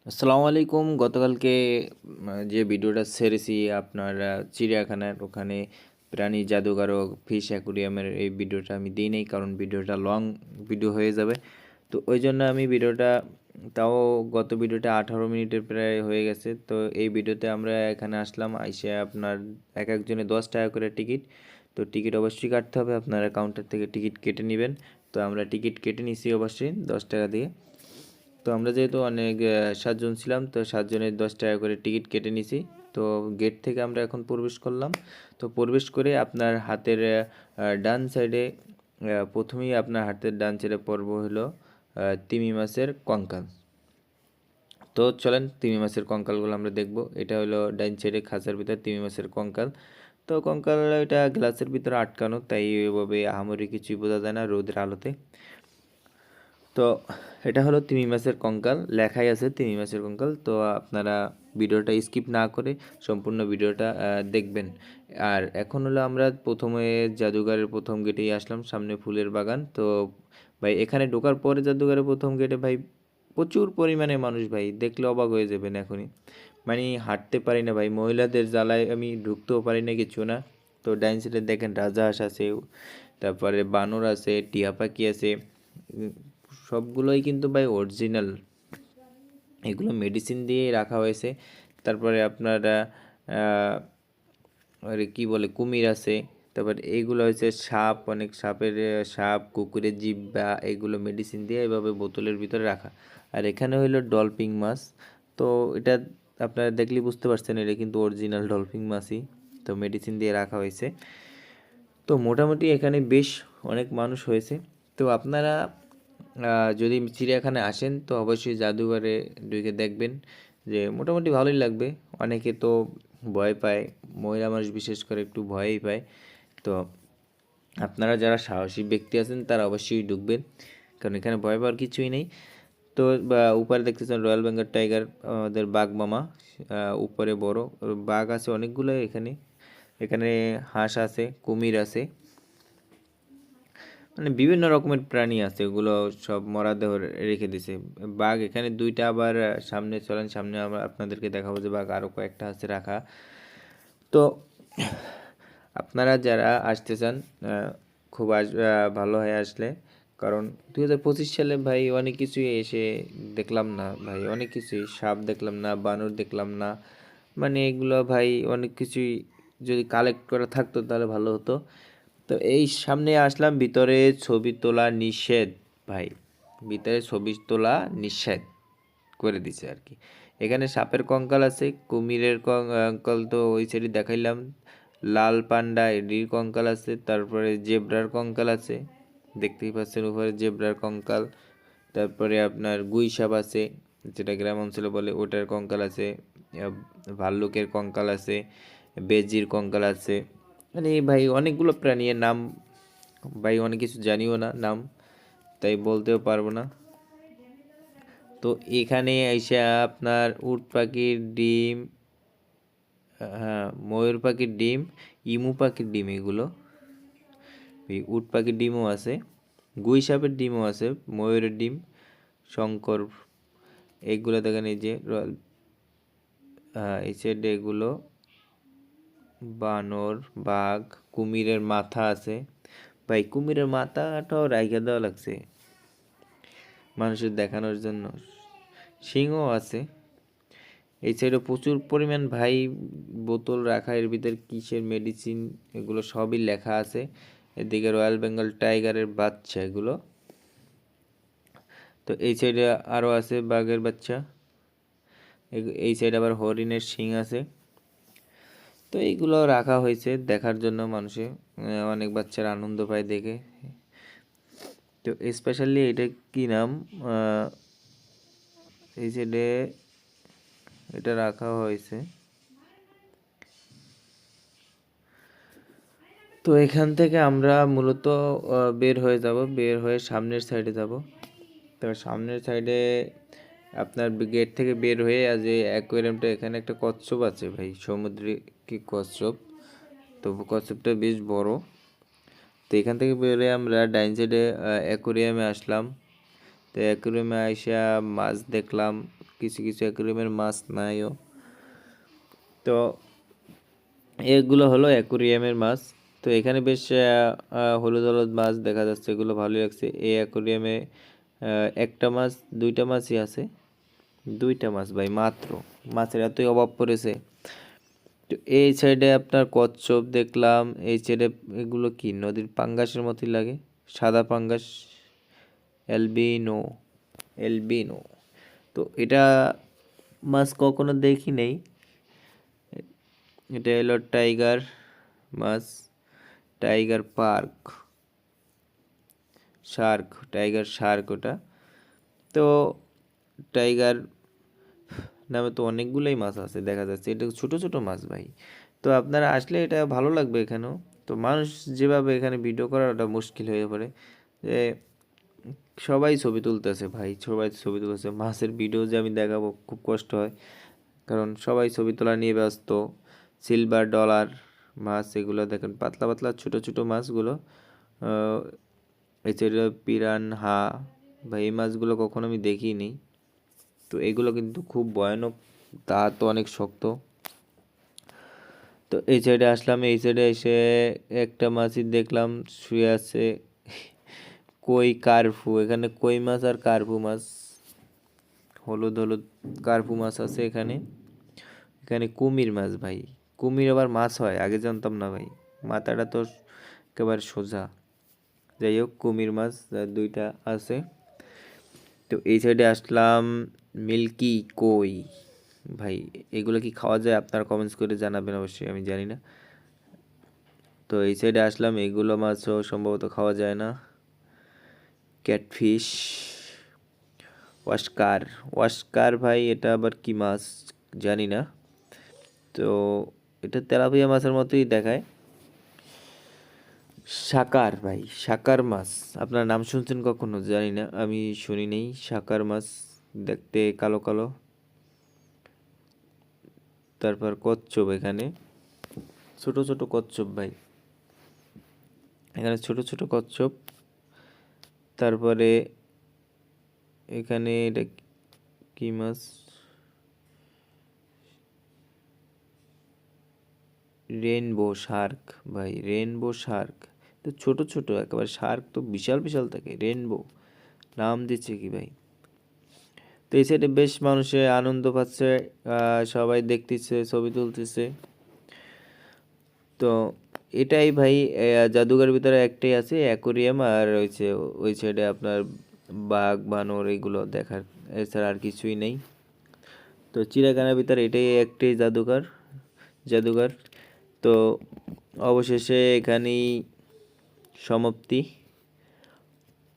আসসালামু আলাইকুম। গতকালকে যে ভিডিওটা ছেড়েছি আপনার চিড়িয়াখানার ওখানে প্রাণী জাদুঘর ও ফিশ অ্যাকুরিয়ামের এই ভিডিওটা আমি দিই নাই, কারণ ভিডিওটা লং ভিডিও হয়ে যাবে। তো ওই জন্য আমি ভিডিওটা তাও গত ভিডিওটা 18 মিনিটের প্রায় হয়ে গেছে। তো এই ভিডিওতে আমরা এখানে আসলাম, আইসে আপনার এক একজনে 10 টাকা করে টিকিট। তো টিকিট অবশ্যই কাটতে হবে, আপনারা কাউন্টার থেকে টিকিট কেটে নেবেন। তো আমরা টিকিট কেটে নিছি অবশ্যই 10 টাকা দিয়ে। তো আমরা যেহেতু অনেক 7 জন ছিলাম, তো 7 জনের 10 টাকা করে টিকিট কেটে নিছি। তো গেট থেকে আমরা এখন প্রবেশ করলাম। তো প্রবেশ করে আপনার হাতের ডান সাইডে প্রথমেই আপনার হাতের ডান সাইডে পড়ব হলো তিমি মাছের কঙ্কাল। তো চলেন তিমি মাছের কঙ্কালগুলো আমরা দেখব। এটা হলো ডান সাইডে খাঁচার ভিতর তিমি মাছের কঙ্কাল। তো কঙ্কাল এটা গ্লাসের ভিতরে আটকানো, তাই এভাবে আহামরি কিছুই বোঝা যায় না রোদের আলোতে। তো এটা হলো তিমি মাছের কঙ্কাল, লেখাই আছে তিমি মাছের কঙ্কাল। তো আপনারা ভিডিওটা স্কিপ না করে সম্পূর্ণ ভিডিওটা দেখবেন। আর এখন হলো আমরা প্রথমে জাদুঘরের প্রথম গেটেই আসলাম, সামনে ফুলের বাগান। তো ভাই এখানে ঢোকার পরে জাদুঘরের প্রথম গেটে ভাই প্রচুর পরিমাণে মানুষ, ভাই দেখলে অবাক হয়ে যাবেন এখনই। মানে হাঁটতে পারি না ভাই, মহিলাদের জ্বালায় আমি ঢুকতেও পারি না, কিছু না। তো ডাইন সাইডে দেখেন রাজহাঁস আছে, তারপরে বানর আছে, টিয়া পাখি আছে। সবগুলোই কিন্তু ভাই অরিজিনাল, এগুলো মেডিসিন দিয়েই রাখা হয়েছে। তারপরে আপনারা আরে কি বলে কুমির আছে। তারপর এইগুলো হচ্ছে সাপ, অনেক সাপের সাপ, কুকুরের জিহ্বা, এগুলো মেডিসিন দিয়ে এভাবে বোতলের ভিতরে রাখা। আর এখানে হইলো ডলফিন মাছ। তো এটা আপনারা দেখলেই বুঝতে পারছেন, এটা কিন্তু অরিজিনাল ডলফিন মাছই, তো মেডিসিন দিয়ে রাখা হয়েছে। তো মোটামুটি এখানে বেশ অনেক মানুষ হয়েছে। তো আপনারা যদি চিড়িয়াখানায় আসেন তো অবশ্যই জাদুঘরে ঢুকে দেখবেন, যে মোটামুটি ভালোই লাগবে। অনেকে তো ভয় পায়, মহিলা মানুষ বিশেষ করে একটু ভয়ই পায়। তো আপনারা যারা সাহসী ব্যক্তি আছেন তারা অবশ্যই ঢুকবেন, কারণ এখানে ভয় পাওয়ার কিছুই নেই। তো উপরে দেখতেছেন রয়্যাল বেঙ্গল টাইগার, আমাদের বাঘ মামা। উপরে বড় বাঘ আছে অনেকগুলো এখানে। এখানে হাঁস আছে, কুমির আছে, মানে বিভিন্ন রকমের প্রাণী আছে, ওগুলো সব মরাদেহ রেখে দিছে। বাঘ এখানে দুইটা, আবার সামনে চলেন, সামনে আমরা আপনাদেরকে দেখাবো যে বাঘ আরও কয়েকটা আছে রাখা। তো আপনারা যারা আসতে চান খুব ভালো হয়ে আসলে, কারণ 2025 সালে ভাই অনেক কিছুই এসে দেখলাম না ভাই, অনেক কিছুই সাপ দেখলাম না, বানর দেখলাম না। মানে এগুলো ভাই অনেক কিছুই যদি কালেক্ট করা থাকতো তাহলে ভালো হতো। তো এই সামনে আসলাম, ভিতরে ছবি তোলা নিষেধ ভাই, ভিতরে ছবি তোলা নিষেধ করে দিছে আর কি। এখানে সাপের কঙ্কাল আছে, কুমিরের কঙ্কাল তো ওই সাইডে দেখাইলাম, লাল পান্ডা এডির কঙ্কাল আছে, তারপরে জেব্রার কঙ্কাল আছে, দেখতেই পাচ্ছেন উপরে জেব্রার কঙ্কাল। তারপরে আপনার গুই সাপ আছে, যেটা গ্রাম অঞ্চলে বলে, ওটার কঙ্কাল আছে। ভাল্লুকের কঙ্কাল আছে, বেজির কঙ্কাল আছে। মানে ভাই অনেকগুলো প্রাণীর নাম ভাই অনেক কিছু জানিও না নাম, তাই বলতেও পারবো না। তো এখানে এসে আপনার উট পাখির ডিম, হ্যাঁ ময়ূর পাখির ডিম, ইমু পাখির ডিম, এগুলো এই উট পাখির ডিমও আছে, গুই সাপের ডিমও আছে, ময়ূরের ডিম, শঙ্কর, এইগুলো দেখেন এই যে এই সাইডে এগুলো বানর, বাঘ, কুমিরের মাথা আছে। ভাই কুমিরের মাথাটাও রাইখা দেওয়া লাগছে মানুষের দেখানোর জন্য। সিংও আছে এই সাইডে প্রচুর পরিমাণ ভাই, বোতল রাখা, এর ভিতর কিসের মেডিসিন এগুলো সবই লেখা আছে। এদিকে রয়্যাল বেঙ্গল টাইগারের বাচ্চা এগুলো। তো এই সাইডে আরও আছে বাঘের বাচ্চা, এই সাইডে আবার হরিণের শিং আছে। তো এইগুলো রাখা হয়েছে দেখার জন্য, মানুষে অনেক বাচ্চারা আনন্দ পায় দেখে। তো স্পেশালি এটা কি নাম, এই সাইডে এটা রাখা হয়েছে। তো এখান থেকে আমরা মূলত বের হয়ে যাব, বের হয়ে সামনের সাইডে যাব। তো সামনের সাইডে আপনার গেট থেকে বের হয়ে আজ এই অ্যাকোয়ারিয়ামটা, এখানে একটা কচ্ছপ আছে ভাই, সামুদ্রিক কচ্ছপ। তো কচ্ছপটা বেশ বড়। তো এখান থেকে বের হয়ে আমরা ডাইন সাইডে অ্যাকোয়ারিয়ামে আসলাম। তো অ্যাকোয়ারিয়ামে আইসা মাছ দেখলাম, কিছু কিছু অ্যাকুরিয়ামের মাছ নাইও। তো এগুলো হলো অ্যাকুরিয়ামের মাছ। তো এখানে বেশ হলুদ হলুদ মাছ দেখা যাচ্ছে, এগুলো ভালোই লাগছে। এই অ্যাকুরিয়ামে একটা মাছ দুইটা মাছই আছে, দুইটা মাছ ভাই মাত্র, মাছের এতই অভাব পড়েছে। তো এই সাইডে আপনার কচ্ছপ দেখলাম, এই সাইডে এগুলো কি নদীর পাঙ্গাসের মতোই লাগে, সাদা পাঙ্গাস, অ্যালবিনো অ্যালবিনো। তো এটা মাছ কখনো দেখি নেই। এটা হলো টাইগার মাছ, tiger park shark, tiger shark ওটা। তো টাইগার নামে তো অনেকগুলোই মাছ আছে দেখা যাচ্ছে, এটা ছোট ছোট মাছ ভাই। তো আপনারা আসলে এটা ভালো লাগবে এখানেও। তো মানুষ যেভাবে এখানে ভিডিও করা ওটা মুশকিল হয়ে পড়ে, যে সবাই ছবি তুলতেছে ভাই, সবাই ছবি তুলতেছে। মাছের ভিডিও যে আমি দেখাবো খুব কষ্ট হয়, কারণ সবাই ছবি তোলা নিয়ে ব্যস্ত। সিলভার ডলার মাছ এগুলো দেখেন, পাতলা পাতলা ছোট ছোট মাছগুলো। এছাড়া পিরানহা ভাই, এই মাছগুলো কখনো আমি দেখিনি। তো এগুলো কিন্তু খুব ভয়ানক, তা তো অনেক শক্ত। তো এই সাইডে আসলাম, এই সাইডে এসে একটা মাছই দেখলাম শুয়ে আছে, কই কার্পু। এখানে কই মাছ আর কার্পু মাছ, হলুদ হলুদ কার্পু মাছ আছে এখানে। এখানে কুমির মাছ ভাই, কুমির আবার মাছ হয় আগে জানতাম না ভাই, মাথাটা তো একেবারে সোজা। যাই হোক, কুমির মাছ দুইটা আছে। তো এই সাইডে আসলাম, মিল্কি কই ভাই, এগুলো কি খাওয়া যায়? আপনারা কমেন্টস করে জানাবেন অবশ্যই, আমি জানি না। তো এই সাইডে আসলাম, এগুলো মাছও সম্ভবত খাওয়া যায় না। ক্যাটফিশ, ওয়াস্কার, ওয়াস্কার ভাই এটা আবার কি মাছ জানি না। তো এটা তেলাপিয়া মাছের মতোই দেখায়। সাকার ভাই, সাকার মাছ আপনার নাম শুনছেন কখনো জানি না, আমি শুনি নেই। সাকার মাছ দেখতে কালো কালো। তারপর কচ্ছপ, এখানে ছোট ছোট কচ্ছপ ভাই, এখানে ছোট ছোট কচ্ছপ। তারপরে এখানে এটা কি মাছ, রেনবো শার্ক ভাই, রেনবো শার্ক। তো ছোট ছোট একেবারে, শার্ক তো বিশাল বিশাল থাকে, রেনবো নাম দিচ্ছে কি ভাই। তো এই সাইডে বেশ মানুষে আনন্দ পাচ্ছে, সবাই দেখতেছে, ছবি তুলতেছে। তো এটাই ভাই, জাদুঘরের ভিতরে একটাই আছে অ্যাকোরিয়াম, আর হচ্ছে ওই সাইডে আপনার বাঘ বানর এগুলো দেখার, এছাড়া আর কিছুই নেই। তো চিড়িয়াখানার ভিতরে এটাই একটাই জাদুঘর জাদুঘর। তো অবশেষে এখানেই সমাপ্তি।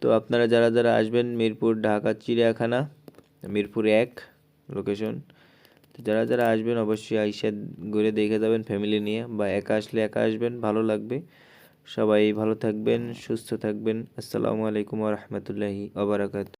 তো আপনারা যারা যারা আসবেন, মিরপুর ঢাকা চিড়িয়াখানা, মিরপুর 1 লোকেশন। তো যারা যারা আসবেন অবশ্যই আইসা ঘুরে দেখে যাবেন ফ্যামিলি নিয়ে, বা একা আসলে একা আসবেন, ভালো লাগবে। সবাই ভালো থাকবেন, সুস্থ থাকবেন। আসসালামু আলাইকুম ওয়া রাহমাতুল্লাহি ওয়া বারাকাতুহু।